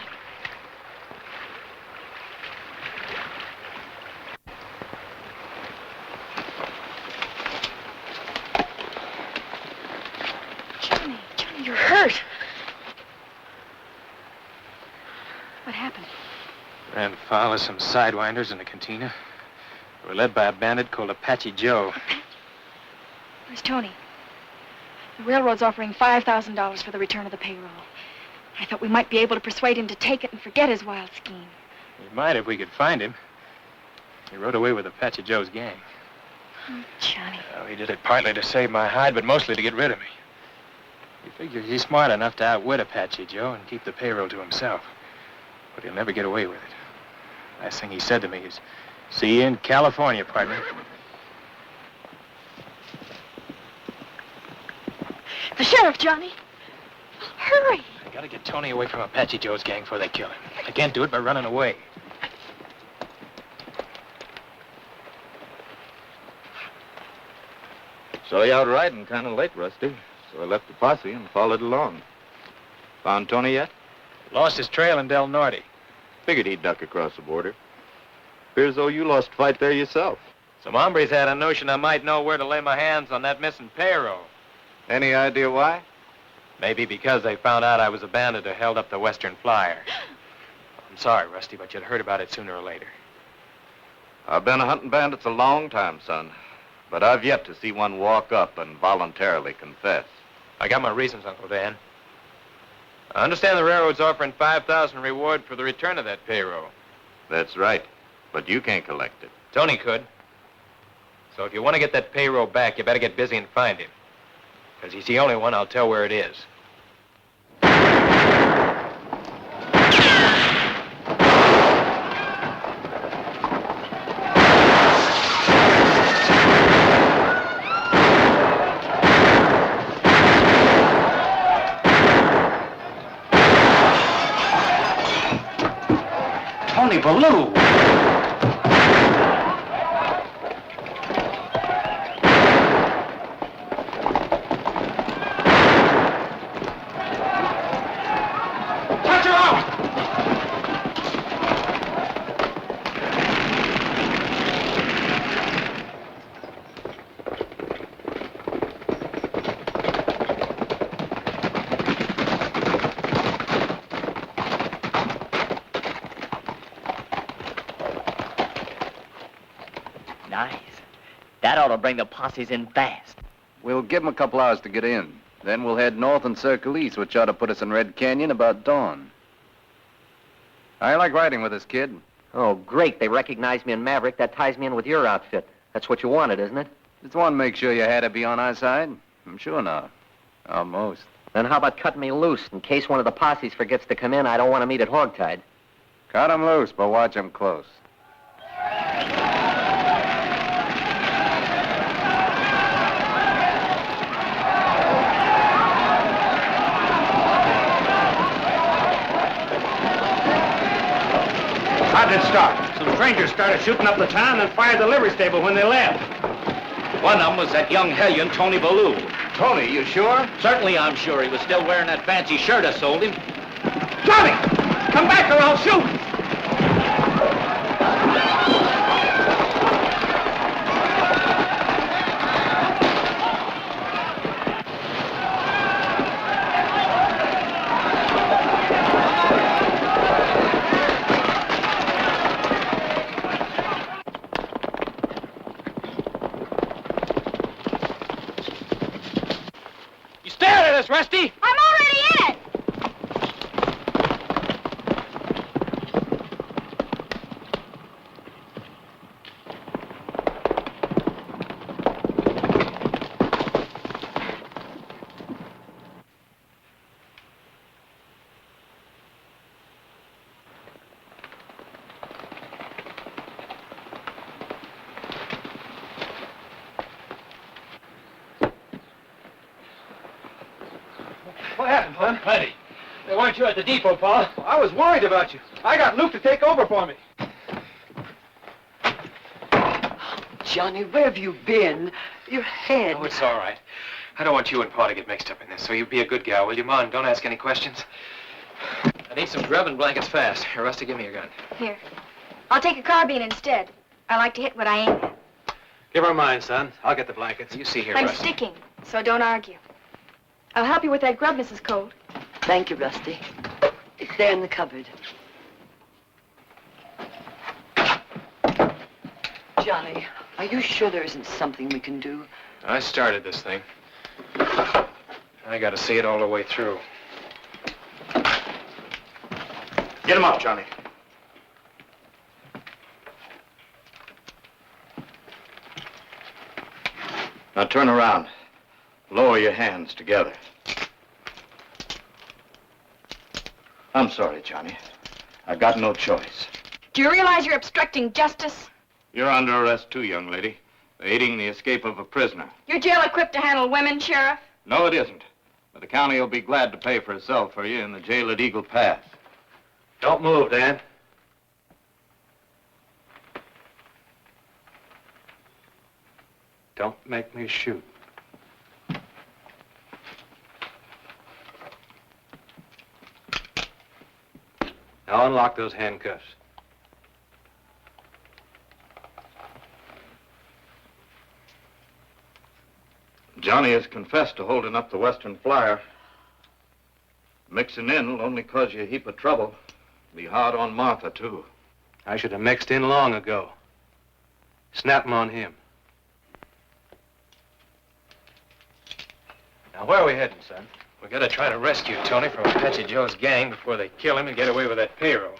Johnny, you're hurt. What happened?
Ran foul of some sidewinders in the cantina. We were led by a bandit called Apache Joe.
Where's Tony? The railroad's offering $5,000 for the return of the payroll. I thought we might be able to persuade him to take it and forget his wild scheme.
We might if we could find him. He rode away with Apache Joe's gang.
Oh, Johnny.
Well, he did it partly to save my hide, but mostly to get rid of me. He figures he's smart enough to outwit Apache Joe and keep the payroll to himself. But he'll never get away with it. Last thing he said to me is, see you in California, partner.
The sheriff, Johnny. Hurry.
I gotta get Tony away from Apache Joe's gang before they kill him. I can't do it by running away.
Saw you out riding kind of late, Rusty. So I left the posse and followed along. Found Tony yet?
Lost his trail in Del Norte.
Figured he'd duck across the border. Appears though you lost a fight there yourself.
Some hombres had a notion I might know where to lay my hands on that missing payroll.
Any idea why?
Maybe because they found out I was a bandit who held up the Western Flyer. I'm sorry, Rusty, but you'd heard about it sooner or later.
I've been hunting bandits a long time, son. But I've yet to see one walk up and voluntarily confess.
I got my reasons, Uncle Dan. I understand the railroad's offering $5,000 reward for the return of that payroll.
That's right. But you can't collect it.
Tony could. So if you want to get that payroll back, you better get busy and find him. Because he's the only one I'll tell where it is.
Tony Ballew!
That ought to bring the posses in fast.
We'll give 'em a couple hours to get in. Then we'll head north and circle east, which ought to put us in Red Canyon about dawn. I like riding with this kid.
Oh, great. They recognize me in Maverick. That ties me in with your outfit. That's what you wanted, isn't it?
Just want to make sure you had to be on our side. I'm sure not. Almost.
Then how about cutting me loose? In case one of the posses forgets to come in, I don't want to meet at hogtied.
Cut 'em loose, but watch 'em close.
How did it start? Some strangers started shooting up the town and fired the livery stable when they left. One of them was that young hellion, Tony Ballew.
Tony, you sure?
Certainly I'm sure. He was still wearing that fancy shirt I sold him. Johnny! Come back or I'll shoot!
Rusty?
I'm already in it!
What happened, Clem? Plenty. They weren't you at the depot, Paul. I was worried about you. I got Luke to take over for me.
Johnny, where have you been? Your head.
Oh, it's all right. I don't want you and Pa to get mixed up in this, so you be a good gal, will you, Ma? And don't ask any questions. I need some grub and blankets fast. Here, Rusty, give me your gun.
Here. I'll take a carbine instead. I like to hit what I aim at.
Give her mine, son. I'll get the blankets.
You see here,
I'm
Rusty.
sticking, so don't argue. I'll help you with that grub, Mrs. Colt.
Thank you, Rusty. It's there in the cupboard. Johnny, are you sure there isn't something we can do?
I started this thing. I gotta see it all the way through.
Get him up, Johnny.
Now turn around. Lower your hands together. I'm sorry, Johnny. I've got no choice.
Do you realize you're obstructing justice?
You're under arrest too, young lady. Aiding the escape of a prisoner.
Your jail equipped to handle women, Sheriff?
No, it isn't. But the county will be glad to pay for herself for you in the jail at Eagle Pass.
Don't move, Dan. Don't make me shoot. Now unlock those handcuffs.
Johnny has confessed to holding up the Western Flyer. Mixing in will only cause you a heap of trouble. Be hard on Martha, too.
I should have mixed in long ago. Snap 'em on him. Now, where are we heading, son?
We gotta try to rescue Tony from Apache Joe's gang before they kill him and get away with that payroll.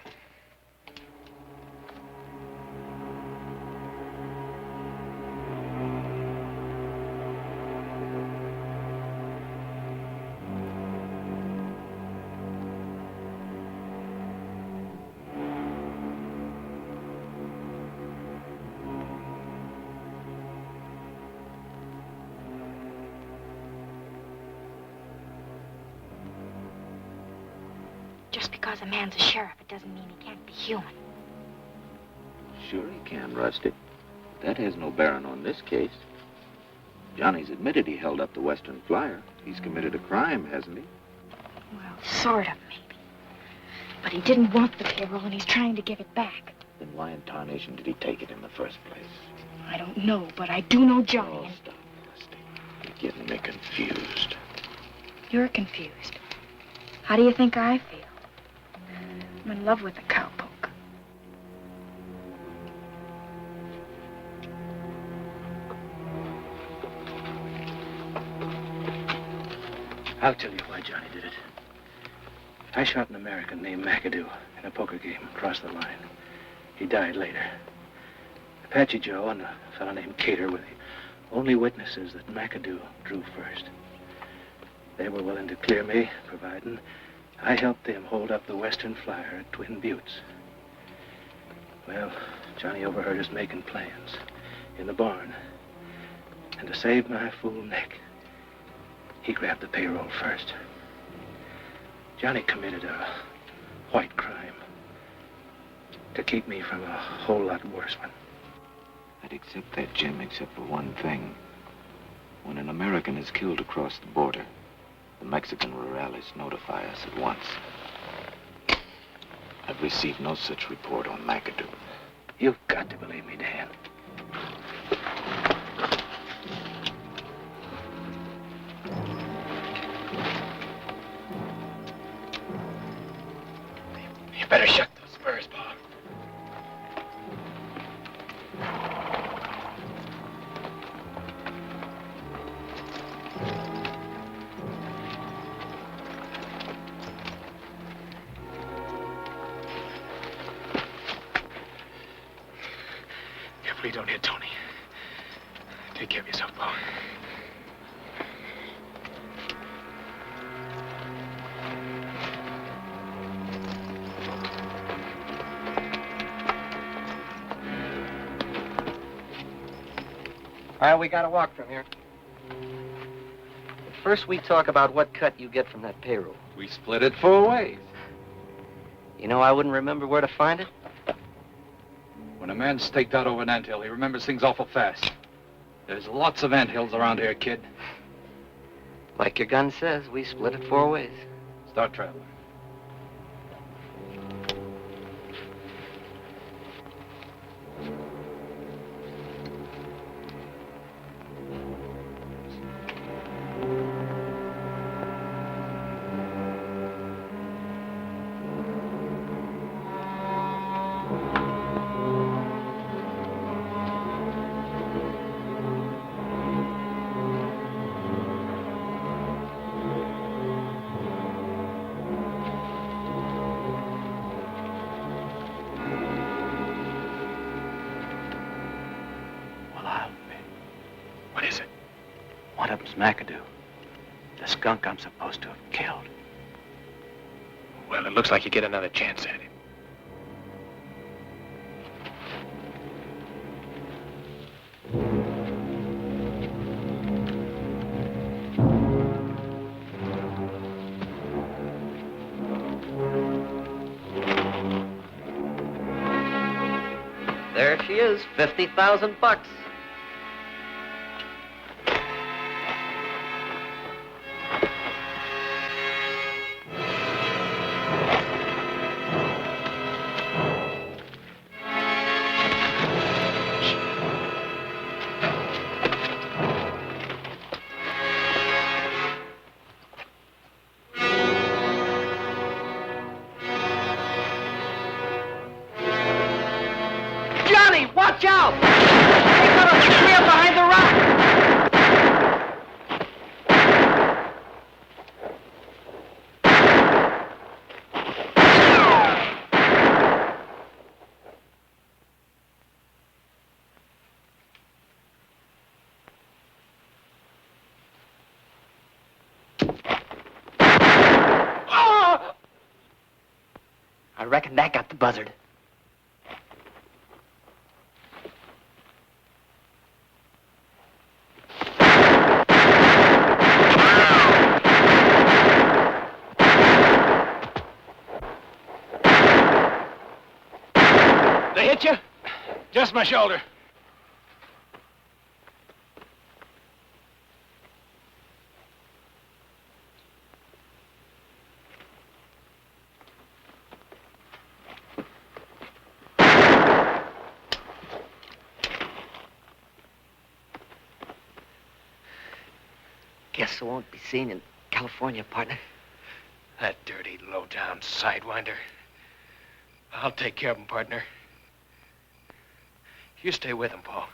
Just because a man's a sheriff, it doesn't mean he can't be human.
Sure he can, Rusty. That has no bearing on this case. Johnny's admitted he held up the Western Flyer. He's committed a crime, hasn't he?
Well, sort of, maybe. But he didn't want the payroll, and he's trying to give it back.
Then why in tarnation did he take it in the first place?
I don't know, but I do know Johnny.
Oh, stop, Rusty. You're getting me confused.
You're confused. How do you think I feel? I'm in love with the cowpoke.
I'll tell you why Johnny did it. I shot an American named McAdoo in a poker game across the line. He died later. Apache Joe and a fellow named Keefe were the only witnesses that McAdoo drew first. They were willing to clear me, providing I helped them hold up the Western Flyer at Twin Buttes. Well, Johnny overheard us making plans in the barn. And to save my fool neck, he grabbed the payroll first. Johnny committed a white crime to keep me from a whole lot worse one.
I'd accept that, Jim, except for one thing. When an American is killed across the border, the Mexican rurales notify us at once. I've received no such report on McAdoo.
You've got to believe me, Dan.
You better shut those spurs, Bob.
Please don't hit Tony. Take care of yourself, Bo.
Well, we gotta walk from here. But first we talk about what cut you get from that payroll.
We split it 4 ways.
You know, I wouldn't remember where to find it.
When a man's staked out over an anthill, he remembers things awful fast. There's lots of anthills around here, kid.
Like your gun says, we split it 4 ways.
Start traveling.
One of them's McAdoo, the skunk I'm supposed to have killed.
Well, it looks like you get another chance at it.
There she is, 50,000 bucks. Watch out! They got us clear behind the rock!
Oh! I reckon that got the buzzard.
They hit you? Just my shoulder.
Guess I won't be seen in California, partner.
That dirty, low-down sidewinder. I'll take care of him, partner. You stay with him, Paul.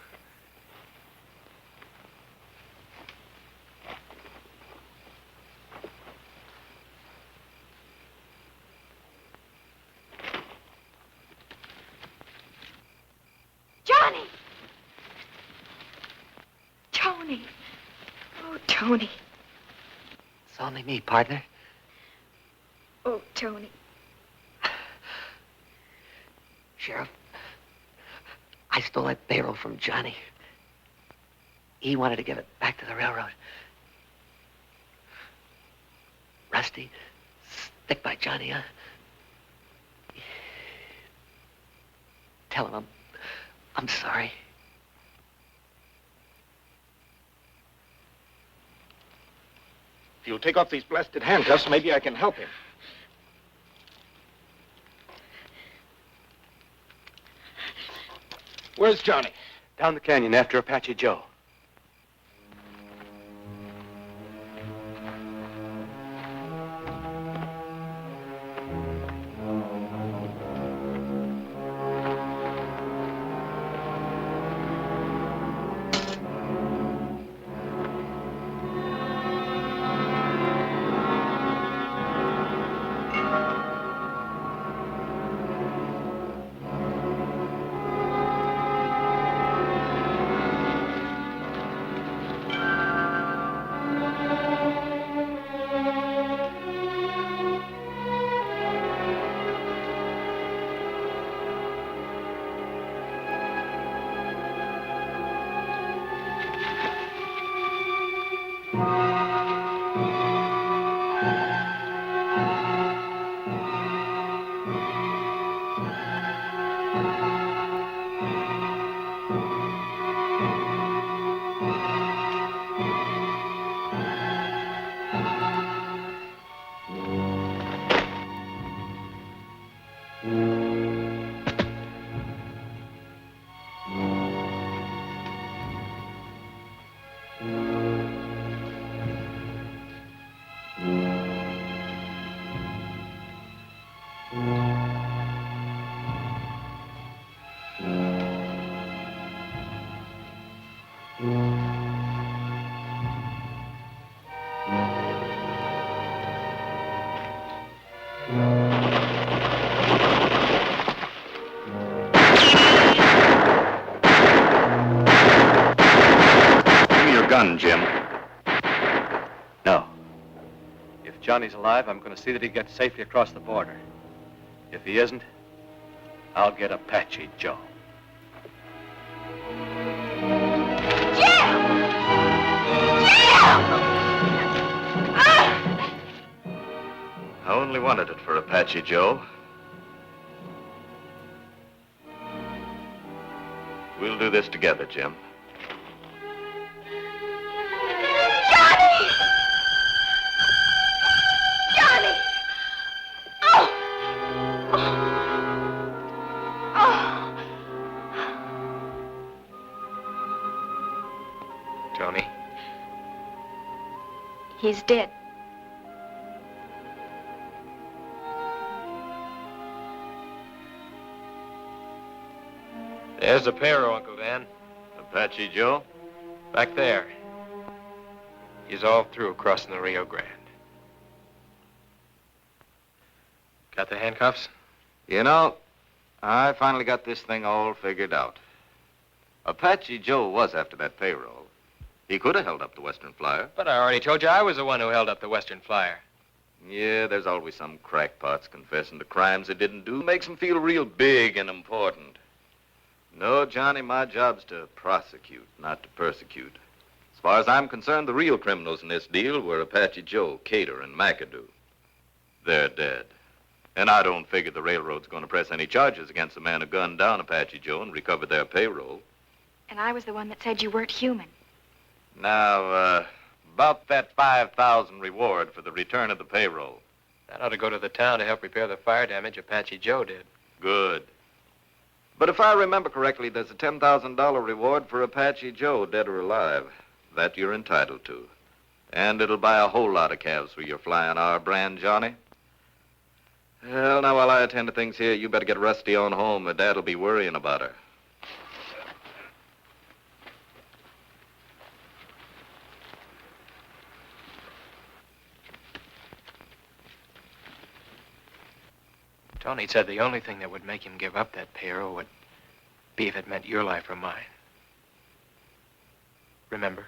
Johnny! Tony. Oh, Tony.
It's only me, partner.
Oh, Tony.
Sheriff, I stole that payroll from Johnny. He wanted to give it back to the railroad. Rusty, stick by Johnny, huh? Tell him I'm sorry.
If you'll take off these blasted handcuffs, maybe I can help him. Where's Johnny?
Down the canyon after Apache Joe.
Jim.
No. If Johnny's alive, I'm going to see that he gets safely across the border. If he isn't, I'll get Apache Joe.
I only wanted it for Apache Joe. We'll do this together, Jim.
Tony?
He's dead.
There's the payroll, Uncle Dan.
Apache Joe?
Back there. He's all through crossing the Rio Grande. Got the handcuffs?
You know, I finally got this thing all figured out. Apache Joe was after that payroll. He could have held up the Western Flyer.
But I already told you I was the one who held up the Western Flyer.
Yeah, there's always some crackpots confessing to crimes they didn't do. Makes them feel real big and important. No, Johnny, my job's to prosecute, not to persecute. As far as I'm concerned, the real criminals in this deal were Apache Joe, Cater, and McAdoo. They're dead. And I don't figure the railroad's going to press any charges against the man who gunned down Apache Joe and recovered their payroll.
And I was the one that said you weren't human.
Now, about that $5,000 reward for the return of the payroll.
That ought to go to the town to help repair the fire damage Apache Joe did.
Good. But if I remember correctly, there's a $10,000 reward for Apache Joe, dead or alive. That you're entitled to. And it'll buy a whole lot of calves for your flying our brand, Johnny. Well, now, while I attend to things here, you better get Rusty on home. Her dad'll be worrying about her.
Tony said the only thing that would make him give up that payroll be if it meant your life or mine. Remember?